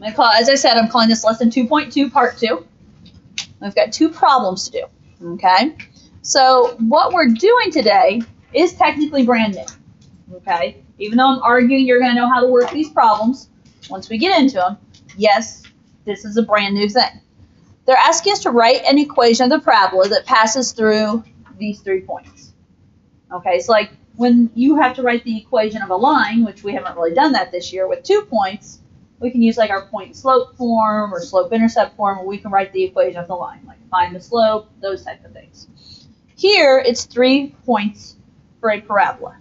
As I said, I'm calling this lesson 2.2, part 2. We've got 2 problems to do, okay? So what we're doing today is technically brand new, okay? Even though I'm arguing you're going to know how to work these problems, once we get into them, yes, this is a brand new thing. They're asking us to write an equation of the parabola that passes through these 3 points. Okay, so like when you have to write the equation of a line, which we haven't really done that this year with 2 points, we can use like our point slope form or slope intercept form where we can write the equation of the line, like find the slope, those type of things. Here, it's 3 points for a parabola.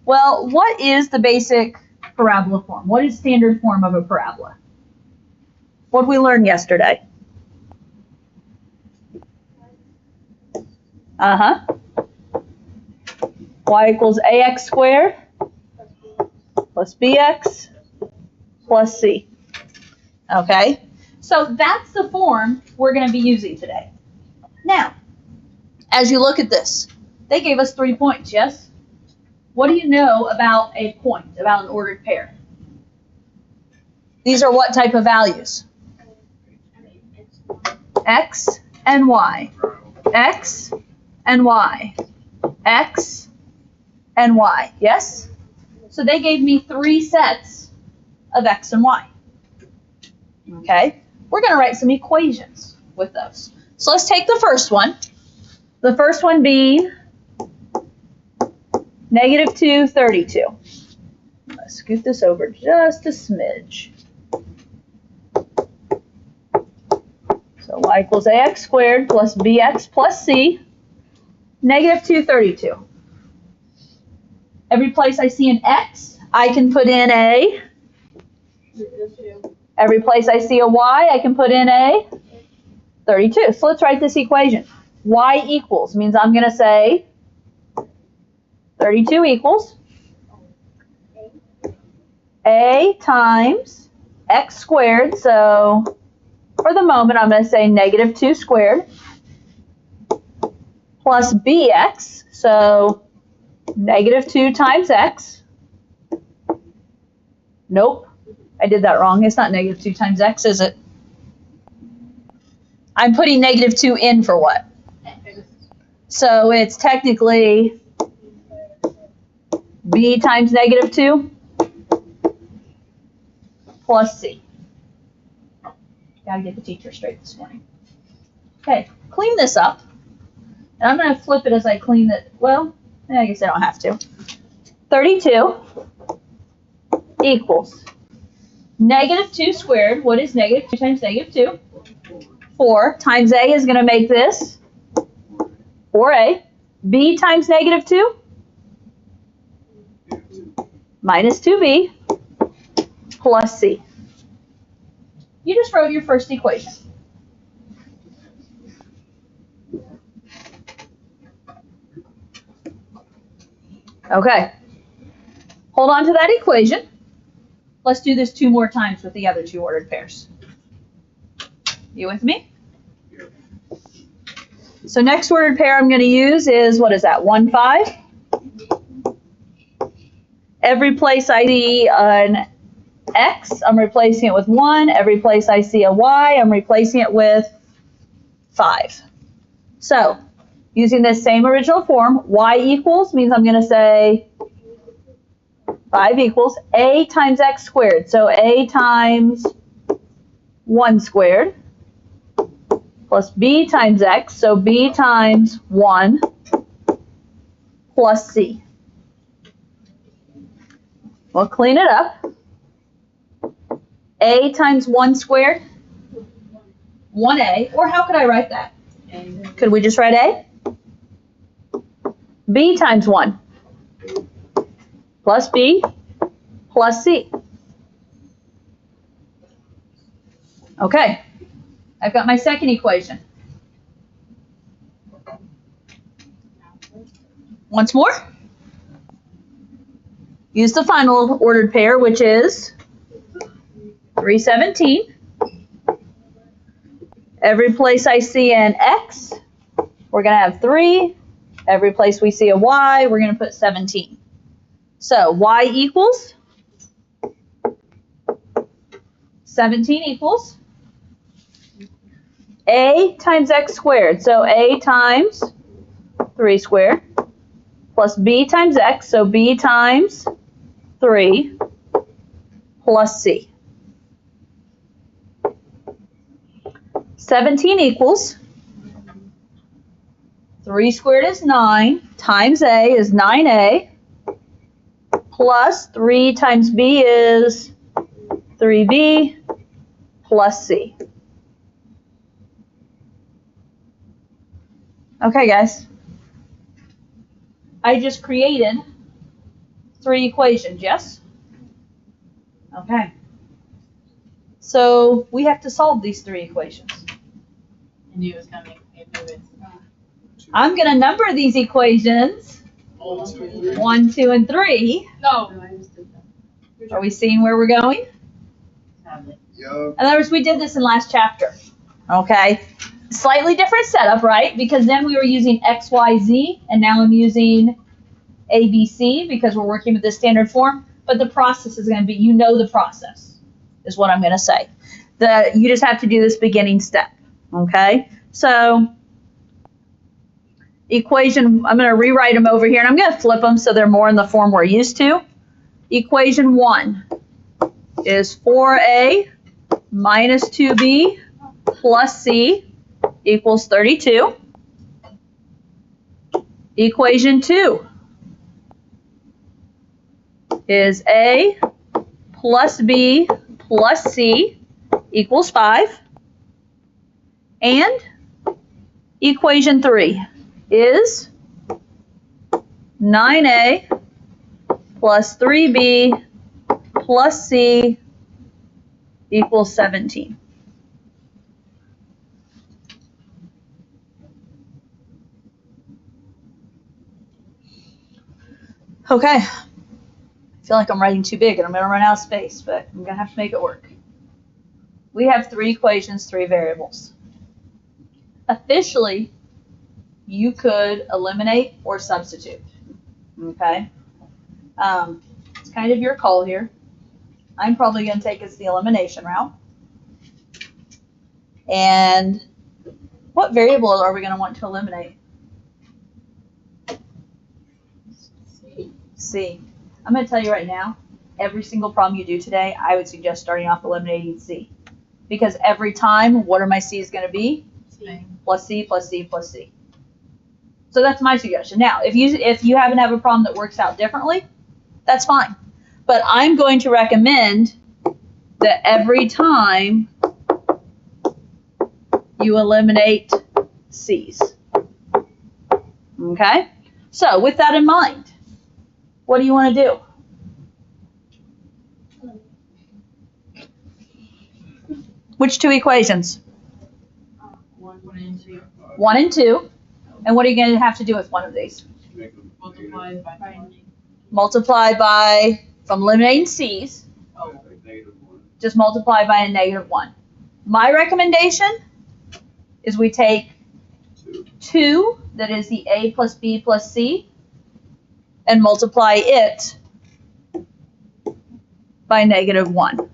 Well, what is the basic parabola form? What is standard form of a parabola? What did we learn yesterday? Y equals ax squared plus bx plus c. Okay, so that's the form we're going to be using today. Now, as you look at this, they gave us 3 points, yes? What do you know about a point, about an ordered pair? These are what type of values? X and Y. X and Y. X and Y, yes? So they gave me 3 sets of X and Y. Okay, we're going to write some equations with those. So let's take the first one. The first one being -2, 32. Let's scoot this over just a smidge. So y equals ax squared plus bx plus c, -2, 32. Every place I see an x, I can put in a. Every place I see a y, I can put in a 32. So let's write this equation. Y equals means I'm going to say 32 equals a times x squared. So for the moment, I'm going to say -2 squared plus bx. So -2 times x. Nope, I did that wrong. It's not -2 times x, is it? I'm putting -2 in for what? So it's technically b times -2 plus c. Gotta get the teacher straight this morning. Okay, clean this up. And I'm going to flip it as I clean it. Well, I guess I don't have to. 32 equals -2 squared. What is -2 times -2? 4 times a is going to make this 4a. b times -2 minus 2b plus c. You just wrote your first equation. Okay. Hold on to that equation. Let's do this 2 more times with the other 2 ordered pairs. You with me? So next ordered pair I'm going to use is, what is that, 1, 5? Every place I see an x, I'm replacing it with 1. Every place I see a y, I'm replacing it with 5. So, using this same original form, y equals means I'm going to say 5 equals a times x squared. So a times 1 squared plus b times x. So b times 1 plus c. We'll clean it up. A times 1 squared, 1a. Or how could I write that? Could we just write a? B times 1 plus b plus c. Okay, I've got my second equation. Once more. Use the final ordered pair, which is 317. Every place I see an x, we're going to have 3. Every place we see a y, we're going to put 17. So y equals 17 equals a times x squared. So a times 3 squared plus b times x. So b times 3 plus c. 17 equals 3 squared is 9 times a is 9a plus 3 times b is 3b plus c. Okay, guys. I just created 3 equations, yes? Okay. So we have to solve these 3 equations. I knew it was coming. I knew it. I'm going to number these equations 1, 2, and 3. No. Are we seeing where we're going? In other words, we did this in last chapter. Okay. Slightly different setup, right? Because then we were using X, Y, Z, and now I'm using A, B, C because we're working with the standard form. But the process is going to be, you know the process, is what I'm going to say. You just have to do this beginning step. Okay? So, equation, I'm going to rewrite them over here, and I'm going to flip them so they're more in the form we're used to. Equation 1 is 4a minus 2b plus c equals 32. Equation 2 is a plus b plus c equals 5. And equation 3 is 9a plus 3b plus c equals 17. Okay. I feel like I'm writing too big and I'm going to run out of space, but I'm going to have to make it work. We have 3 equations, 3 variables. Officially, you could eliminate or substitute. Okay? It's kind of your call here. I'm probably going to take us the elimination route. And what variable are we going to want to eliminate? C. I'm going to tell you right now, every single problem you do today, I would suggest starting off eliminating C. Because every time, what are my C's going to be? C. Plus C, plus C, plus C. So that's my suggestion. Now, if you happen to have a problem that works out differently, that's fine. But I'm going to recommend that every time you eliminate C's. Okay? So with that in mind, what do you want to do? Which 2 equations? 1 and 2. 1 and 2. And what are you going to have to do with one of these? Multiplied by Multiply by, from eliminating C's, just multiply by a -1. My recommendation is we take 2, that is the A plus B plus C, and multiply it by -1.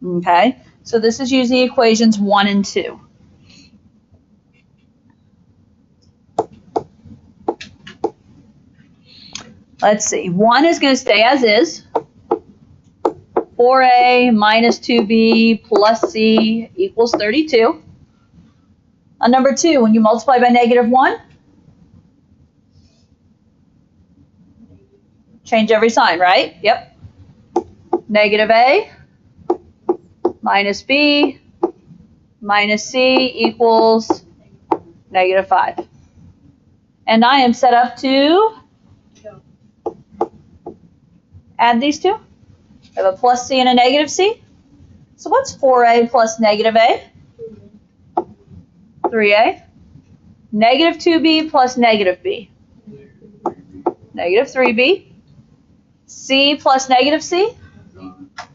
Okay, so this is using equations 1 and 2. Let's see, 1 is going to stay as is. 4a minus 2b plus c equals 32. On number 2, when you multiply by -1, change every sign, right? Yep. -a minus b minus c equals -5. And I am set up to add these two. I have a plus c and a negative c. So what's 4a plus -a? 3a. Negative 2b plus -b. -3b. C plus -c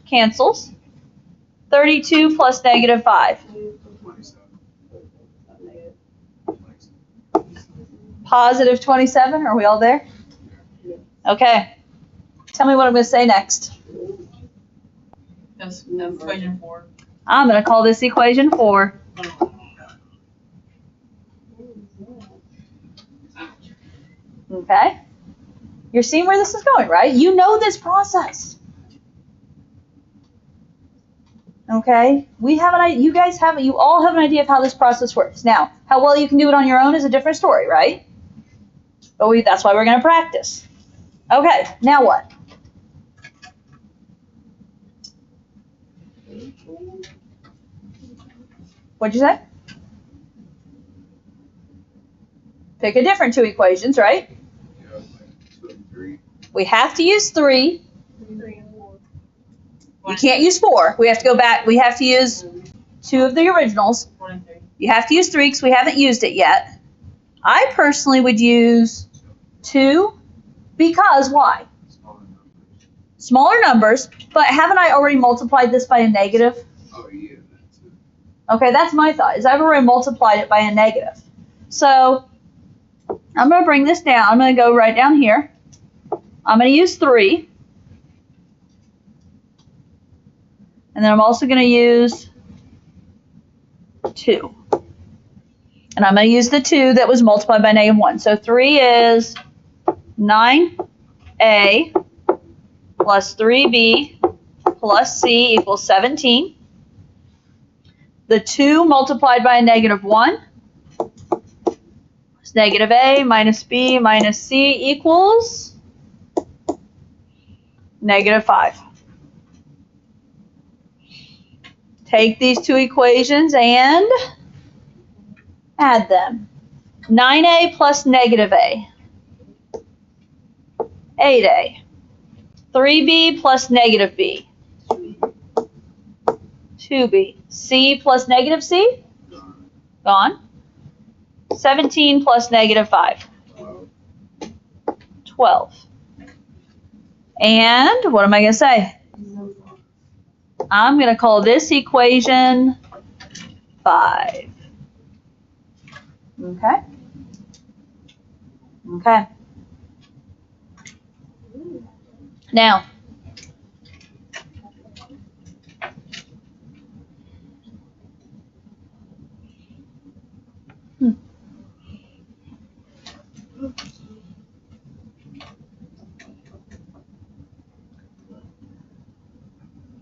cancels. 32 plus -5. Positive 27. Are we all there? Okay. Tell me what I'm going to say next. That's equation 4. I'm going to call this equation 4. Okay? You're seeing where this is going, right? You know this process. Okay? You all have an idea of how this process works. Now, how well you can do it on your own is a different story, right? But that's why we're going to practice. Okay, now what? What'd you say? Pick a different two equations, right? Yeah, like 2 and 3. We have to use 3. 3 and 4. You can't use 4. We have to go back. We have to use 2 of the originals. 1 and 3. You have to use 3 because we haven't used it yet. I personally would use 2 because why? Smaller numbers, but haven't I already multiplied this by a negative? Oh, yeah, that's it. Okay, that's my thought, is I've already multiplied it by a negative. So I'm going to bring this down. I'm going to go right down here. I'm going to use 3. And then I'm also going to use 2. And I'm going to use the 2 that was multiplied by negative 1. So 3 is 9a plus 3b plus c equals 17. The 2 multiplied by a negative 1 is negative a minus b minus c equals negative 5. Take these two equations and add them. 9a plus negative a, 8a. 3b plus negative b, 2b. C plus negative c, gone. 17 plus negative 5, 12. And what am I going to say? I'm going to call this equation 5. Okay? Okay. Now,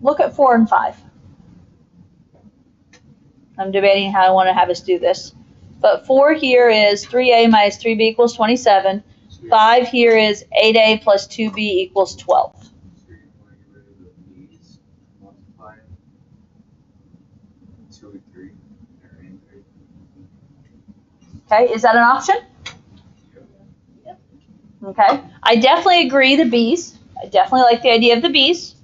look at 4 and 5. I'm debating how I want to have us do this. But 4 here is 3a minus 3b equals 27. 5 here is 8a plus 2b equals 12. So you're going to get rid of the b's, multiply it. 2 and 3. They're in 3. Okay, is that an option? Yep. Okay, I definitely agree the b's. I definitely like the idea of the b's.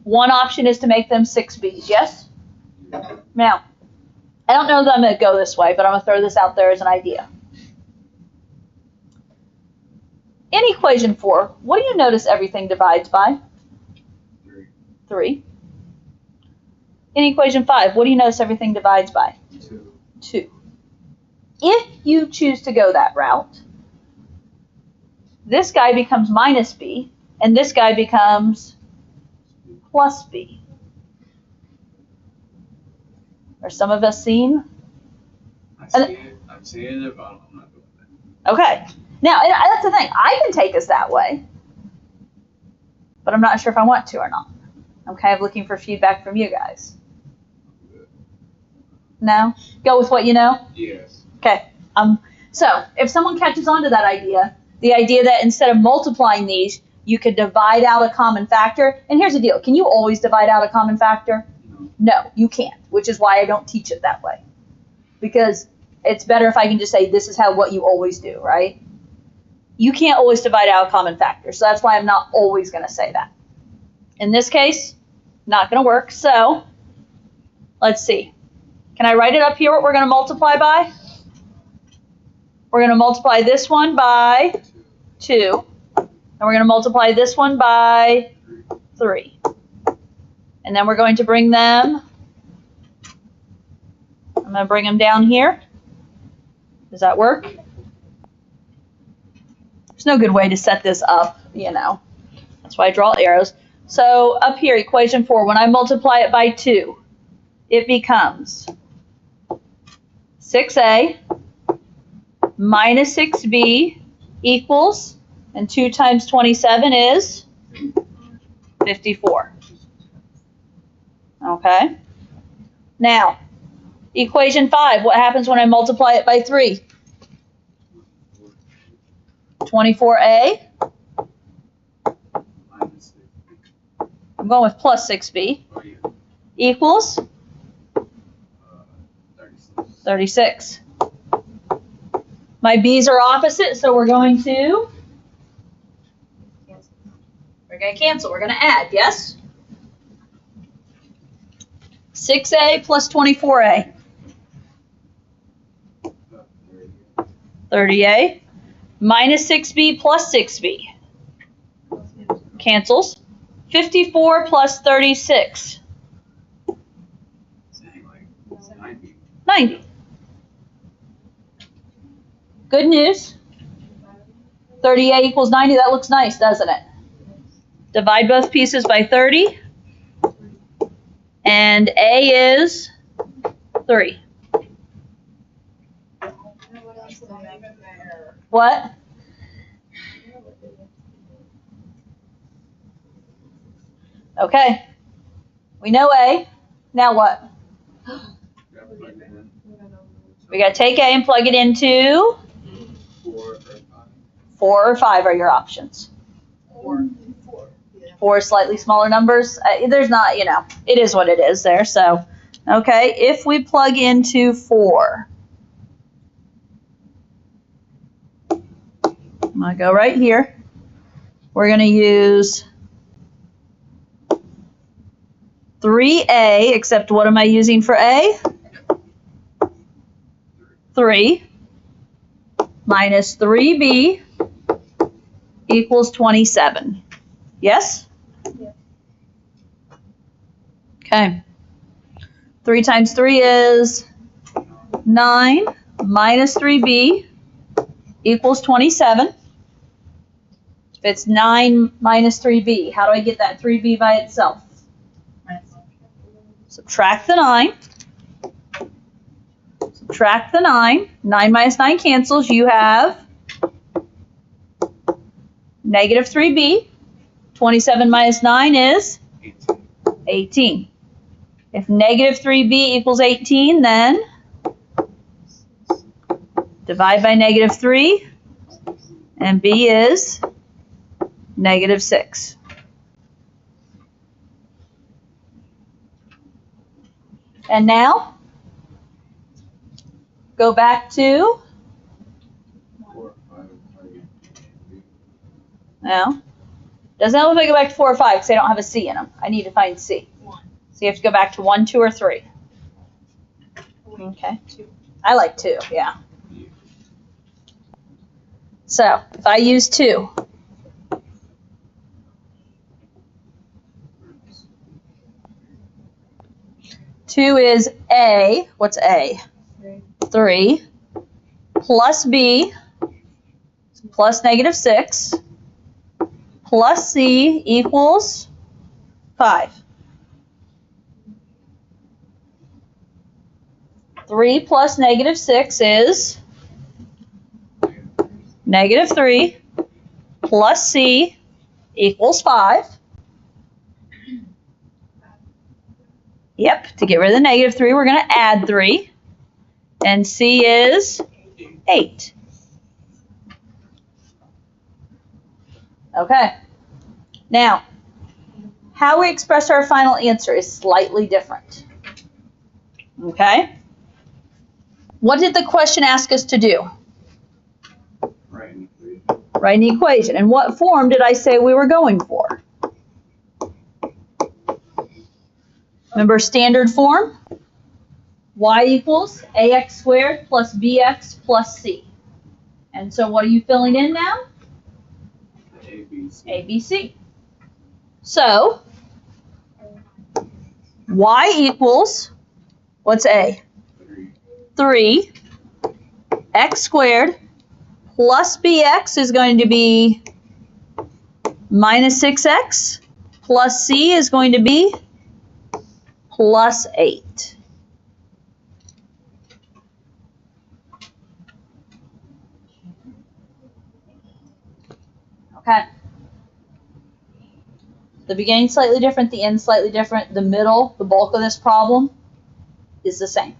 One option is to make them 6 b's, yes? Now, I don't know that I'm going to go this way, but I'm going to throw this out there as an idea. In equation 4, what do you notice everything divides by? 3. 3. In equation 5, what do you notice everything divides by? 2. 2. If you choose to go that route, this guy becomes minus b, and this guy becomes plus b. Are some of us seen? I'm seeing it, but I'm not doing it. Okay. Now, and that's the thing. I can take us that way, but I'm not sure if I want to or not. I'm kind of looking for feedback from you guys. No? Go with what you know? Yes. Okay. So if someone catches on to that idea, the idea that instead of multiplying these, you could divide out a common factor. And here's the deal. Can you always divide out a common factor? No, you can't, which is why I don't teach it that way. Because it's better if I can just say this is what you always do, right? You can't always divide out a common factor. So that's why I'm not always going to say that. In this case, not going to work. So let's see. Can I write it up here what we're going to multiply by? We're going to multiply this one by 2. And we're going to multiply this one by 3. And then we're going to bring them, I'm going to bring them down here. Does that work? There's no good way to set this up, you know. That's why I draw arrows. So up here, equation 4, when I multiply it by 2, it becomes 6a minus 6b equals, and 2 times 27 is 54. Okay? Now, equation 5, what happens when I multiply it by 3? 24a, Minus 6b. I'm going with plus 6b, Oh, yeah. equals 36. 36. My b's are opposite, so we're going to cancel. We're going to add, yes? 6a plus 24a. 30a minus 6b plus 6b. Cancels. 54 plus 36. Saying like 90. 90. Good news. 30a equals 90. That looks nice, doesn't it? Divide both pieces by 30. And a is 3. What? Okay. We know A. Now what? Gotta plug it in. We got to take A and plug it into 4 or 5. 4 or 5 are your options. 4. 4 slightly smaller numbers. There's not, it is what it is there. So, okay, if we plug into 4, I'm going to go right here. We're going to use 3a, except what am I using for A? 3 minus 3b equals 27. Yes? Okay. 3 times 3 is 9 minus 3b equals 27. If it's 9 minus 3b, how do I get that 3b by itself? Subtract the 9. Subtract the 9. 9 minus 9 cancels. You have negative 3b. 27 minus 9 is 18. If negative 3b equals 18, then divide by negative 3, and b is negative 6. And now, go back to, 4 or 5. no, doesn't help if I go back to 4 or 5 because they don't have a C in them. I need to find C. So you have to go back to 1, 2, or 3. Okay. I like 2, yeah. So if I use 2, two is A, what's A? 3, plus B, plus negative 6, plus C equals 5. 3 plus negative 6 is negative 3, plus C equals 5. Yep, to get rid of the negative 3, we're going to add 3. And C is 8. Okay. Now, how we express our final answer is slightly different. Okay? What did the question ask us to do? Write an equation. Write an equation. And what form did I say we were going for? Remember standard form? Y equals ax squared plus bx plus c. And so what are you filling in now? A, B, C. A, B, C. So, y equals, what's A? 3. 3. X squared plus bx is going to be minus 6x plus C is going to be plus 8. Okay. The beginning slightly different, the end slightly different. The middle, the bulk of this problem, is the same.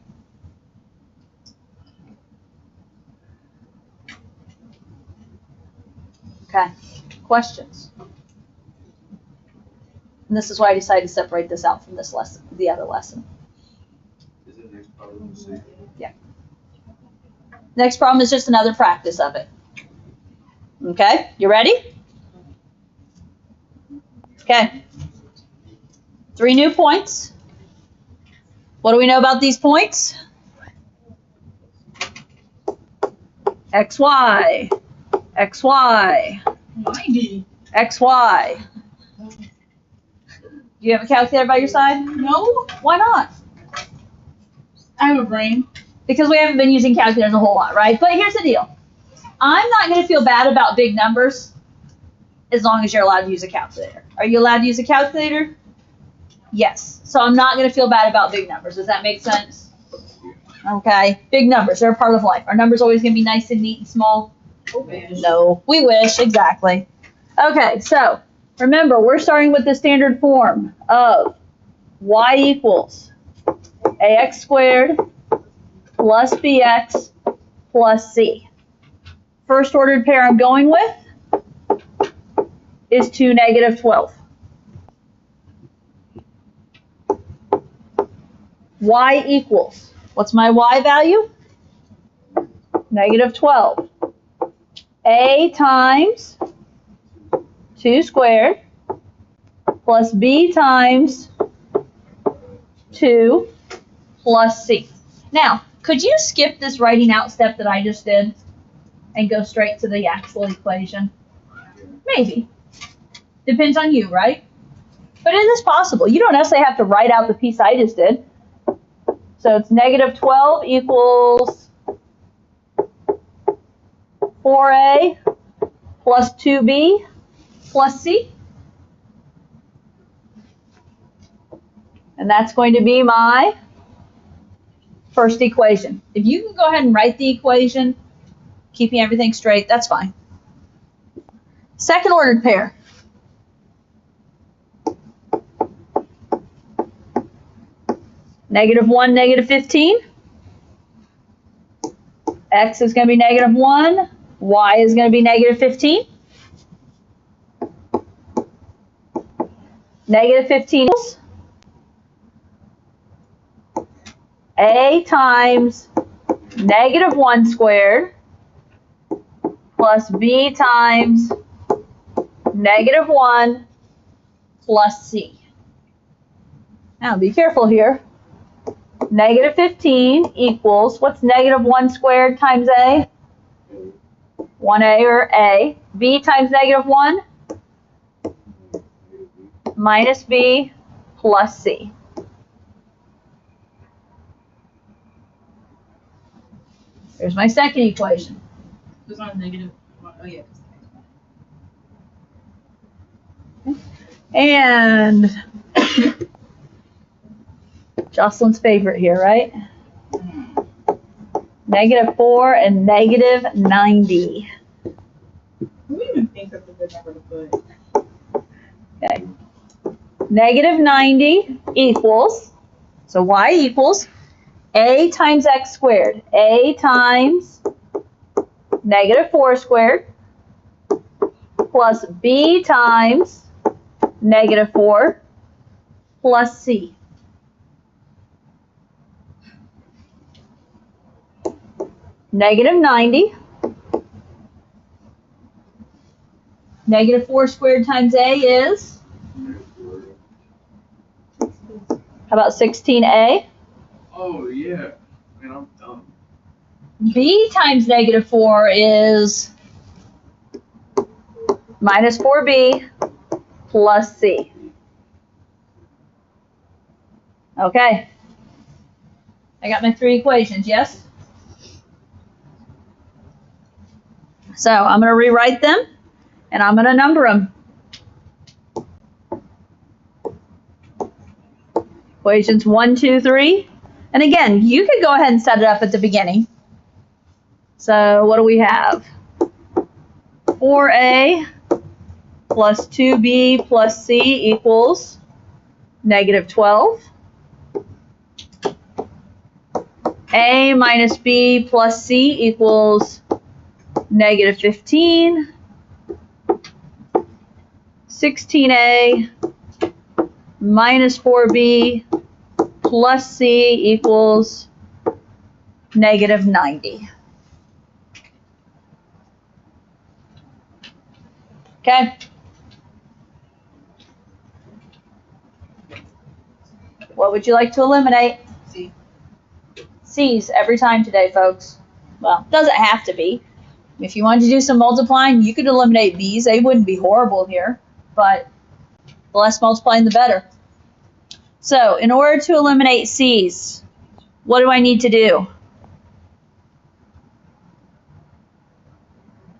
Okay. Questions? And this is why I decided to separate this out from this lesson, the other lesson. Is it next problem the same? Yeah. Next problem is just another practice of it. Okay, you ready? Okay. 3 new points. What do we know about these points? XY, XY, 90. XY. Do you have a calculator by your side? No, Why not? I have a brain. Because we haven't been using calculators a whole lot, right? But here's the deal. I'm not going to feel bad about big numbers as long as you're allowed to use a calculator. Are you allowed to use a calculator? Yes. So I'm not going to feel bad about big numbers. Does that make sense? Okay. Big numbers, they're a part of life. Are numbers always going to be nice and neat and small? No. We wish, exactly. Okay, so remember, we're starting with the standard form of y equals ax squared plus bx plus c. First ordered pair I'm going with is 2, -12. Y equals, what's my y value? -12. A times 2 squared plus b times 2 plus c. Now, could you skip this writing out step that I just did and go straight to the actual equation? Maybe. Depends on you, right? But it is possible. You don't necessarily have to write out the piece I just did. So it's -12 equals 4a plus 2b plus c. And that's going to be my first equation. If you can go ahead and write the equation, keeping everything straight, that's fine. Second ordered pair. -1, -15. X is going to be -1. Y is going to be -15. -15 equals A times -1 squared plus B times -1 plus C. Now be careful here. -15 equals, what's -1 squared times A? 1A or A. B times -1 minus B plus C. Here's my second equation. This one's negative. Oh, yeah. And Jocelyn's favorite here, right? -4 and -90. Who even thinks that's a good number to put? Okay. -90 equals, so y equals a times x squared. A times -4 squared plus b times -4 plus c. -90. -4 squared times a is, how about 16a? Oh, yeah. Man, I'm dumb. B times -4 is -4b plus c. Okay. I got my 3 equations, yes? So I'm going to rewrite them, and I'm going to number them. Equations 1, 2, 3. And again, you could go ahead and set it up at the beginning. So what do we have? 4a plus 2b plus c equals negative 12. A minus b plus c equals negative 15. 16a minus 4b plus c equals negative 90. Okay? What would you like to eliminate? C. C's every time today, folks. Well, doesn't have to be. If you wanted to do some multiplying, you could eliminate B's. They wouldn't be horrible here, but the less multiplying, the better. So, in order to eliminate C's, what do I need to do?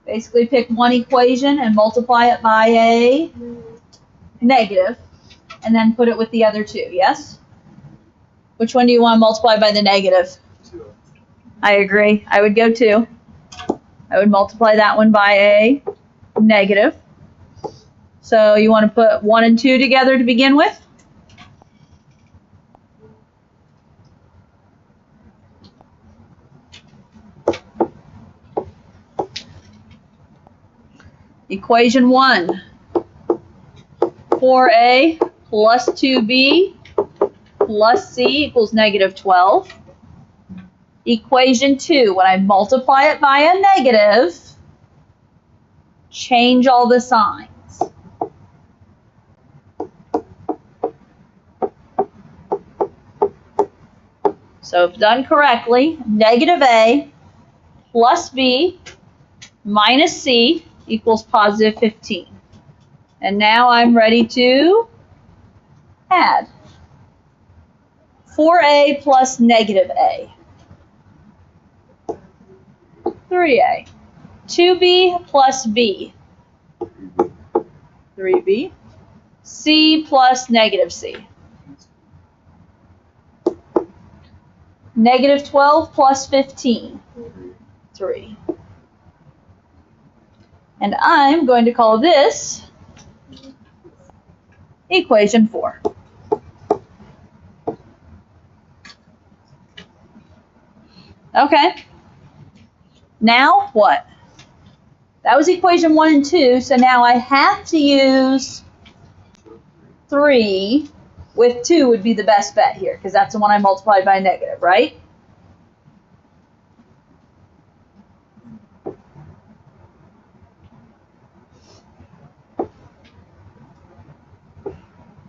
Basically pick one equation and multiply it by a negative, and then put it with the other two, yes? Which one do you want to multiply by the negative? 2. I agree. I would go 2. I would multiply that one by a negative. So you want to put 1 and 2 together to begin with? Equation 1, 4a plus 2b plus c equals negative 12. Equation 2, when I multiply it by a negative, change all the signs. So if done correctly, negative a plus b minus c equals positive 15. And now I'm ready to add. 4a plus negative a. 3a. 2b plus b. 3b. C plus negative c. Negative 12 plus 15. 3. And I'm going to call this equation 4. Okay. Now what? That was equation 1 and 2, so now I have to use 3 with 2 would be the best bet here, because that's the one I multiplied by a negative, right?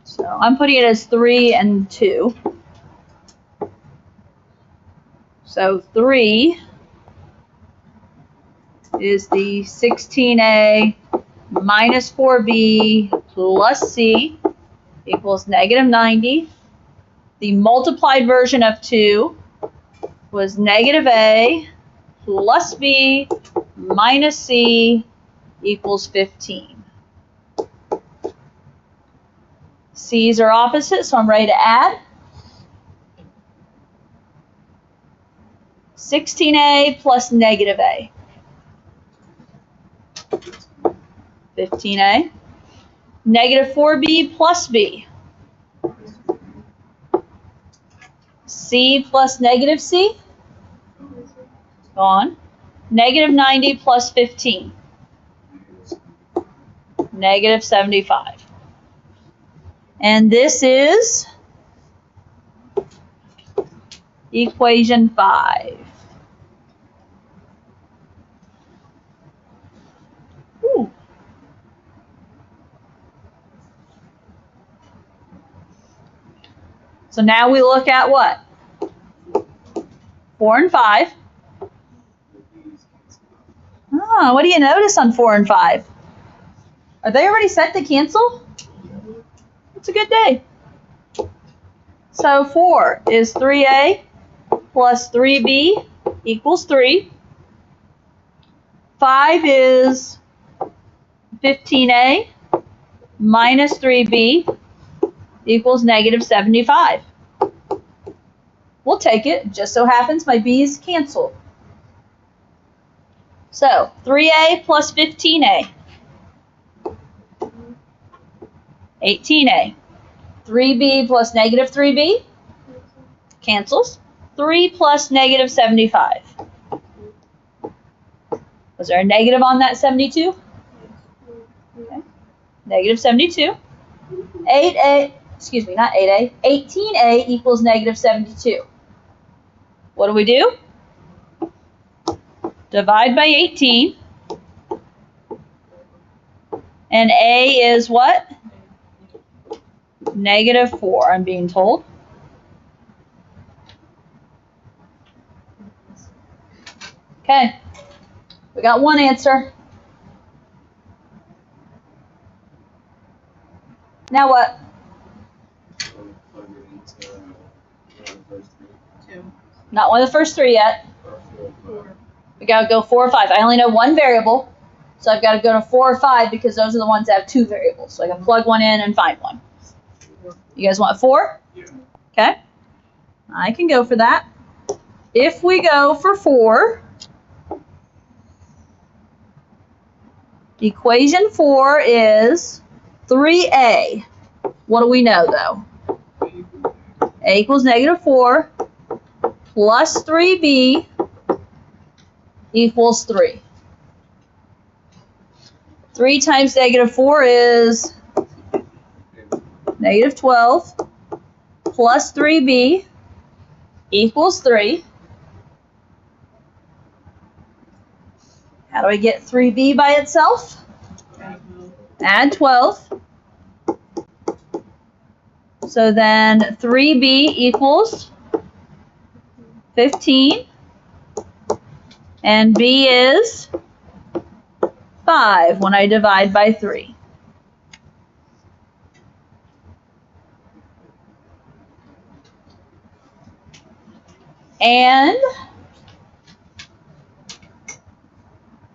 So I'm putting it as 3 and 2. So 3 is the 16a minus 4b plus c equals negative 90. The multiplied version of 2 was negative a plus b minus c equals 15. C's are opposite, so I'm ready to add. 16a plus negative a. 15a. Negative 4b plus b. C plus negative c. Gone. Negative 90 plus 15. Negative 75. And this is equation 5. Ooh. So now we look at what? 4 and 5. Oh, what do you notice on 4 and 5? Are they already set to cancel? It's a good day. So 4 is 3a plus 3b equals 3. 5 is 15a minus 3b equals negative 75. We'll take it. Just so happens my b's cancel. So 3a plus 15a. 18a. 3b plus negative 3b. Cancels. 3 plus negative 75. Was there a negative on that 72? Okay. Negative 72. 8a, excuse me, not 8a. 18a equals negative 72. What do? Divide by 18. And a is what? Negative 4, I'm being told. Okay, we got one answer. Now what? Plug it into one of the first three. 2. Not one of the first three yet. Or 4. We gotta go 4 or 5. I only know one variable, so I've got to go to 4 or 5 because those are the ones that have 2 variables. So I can plug one in and find one. You guys want 4? Yeah. Okay. I can go for that. If we go for 4, equation 4 is 3a. What do we know though? A equals negative 4 plus 3b equals 3. 3 times negative 4 is negative 12 plus 3b equals 3. How do I get 3b by itself? Add 12. So then 3b equals 15. And b is 5 when I divide by 3. And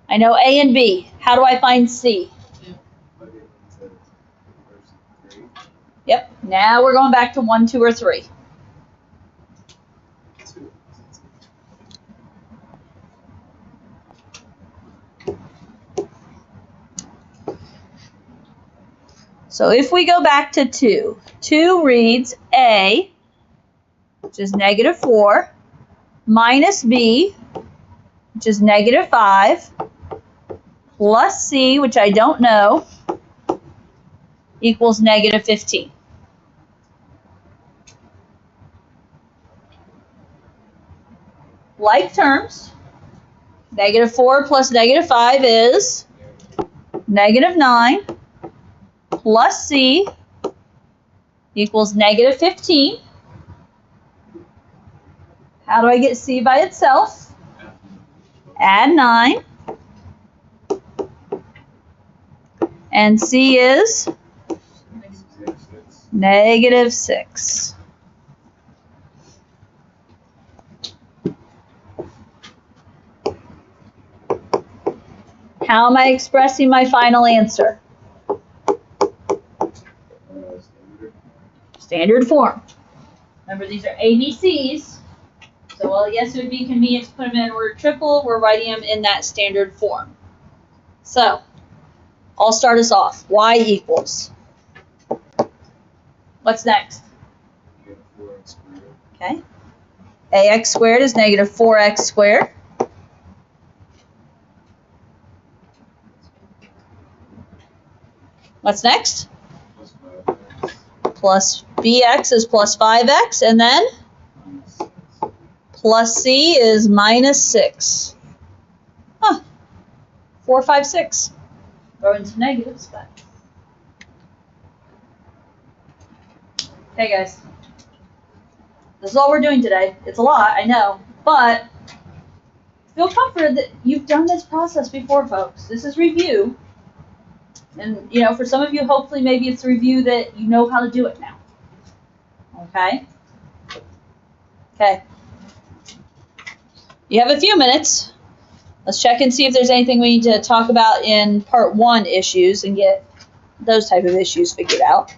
I know A and B. How do I find C? Plug it into the first three. Yep. Now we're going back to 1, 2, or 3. 2. So if we go back to 2, 2 reads A, which is negative 4, minus B, which is negative 5, plus C, which I don't know, equals negative 15. Like terms, negative 4 plus negative 5 is negative 9, plus C equals negative 15. How do I get C by itself? Add 9. And C is negative 6. How am I expressing my final answer? Standard form. Remember, these are ABCs. So while yes, it would be convenient to put them in order triple, we're writing them in that standard form. So I'll start us off. Y equals. What's next? Okay. AX squared is negative 4x squared. What's next? Plus bx is plus 5x, and then plus c is minus 6. 4, 5, 6. Throw in some negatives, but. Okay, guys. This is all we're doing today. It's a lot, I know, but feel comforted that you've done this process before, folks. This is review. And, you know, for some of you, hopefully, maybe it's a review that you know how to do it now. Okay? Okay. You have a few minutes. Let's check and see if there's anything we need to talk about in part 1 issues and get those type of issues figured out.